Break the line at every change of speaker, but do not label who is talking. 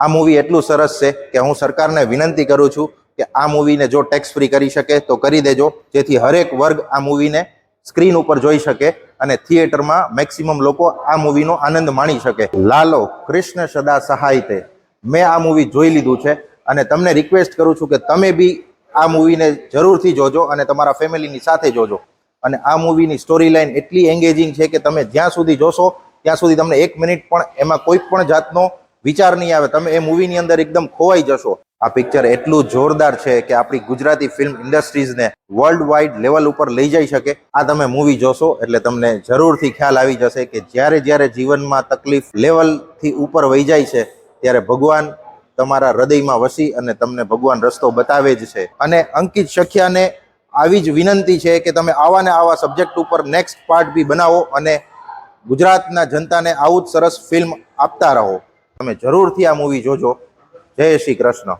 આ મૂવી એટલું સરસ છે કે હું સરકારને વિનંતી કરું છું કે આ મૂવીને જો ટેક્સ ફ્રી કરી શકે તો કરી દેજો, જેથી હરેક વર્ગ આ મૂવીને સ્ક્રીન ઉપર જોઈ શકે અને થિયેટરમાં મેક્સિમમ લોકો આ મૂવીનો આનંદ માણી શકે. લાલો કૃષ્ણ સદા સહાય તે, મેં આ મૂવી જોઈ લીધું છે અને તમને રિક્વેસ્ટ કરું છું કે તમે બી આ મૂવીને જરૂરથી જોજો અને તમારા ફેમિલીની સાથે જોજો. અને આ મૂવીની સ્ટોરી લાઈન એટલી એન્ગેજિંગ છે કે તમે જ્યાં સુધી જોશો ત્યાં સુધી તમને 1 મિનિટ પણ એમાં કોઈ પણ જાતનો વિચાર નહીં આવે, તમે એ મૂવીની અંદર એકદમ ખોવાઈ જશો. આ પિક્ચર એટલું જોરદાર છે કે આપણી ગુજરાતી ફિલ્મ ઇન્ડસ્ટ્રીઝને વર્લ્ડ વાઇડ લેવલ ઉપર લઈ જઈ શકે. આ તમે મૂવી જોશો એટલે તમને જરૂરથી ખ્યાલ આવી જશે કે જ્યારે જ્યારે જીવનમાં તકલીફ લેવલથી ઉપર વહી જાય છે ત્યારે ભગવાન તમારા હૃદયમાં વસી અને તમને ભગવાન રસ્તો બતાવે જ છે. અને અંકિત શખ્યાને આવી જ વિનંતી છે કે તમે આવા ને આવા સબ્જેક્ટ ઉપર નેક્સ્ટ પાર્ટ બી બનાવો અને ગુજરાતના જનતાને આવું જ સરસ ફિલ્મ આપતા રહો. તમે જરૂરથી આ મૂવી જોજો. જય શ્રી કૃષ્ણ.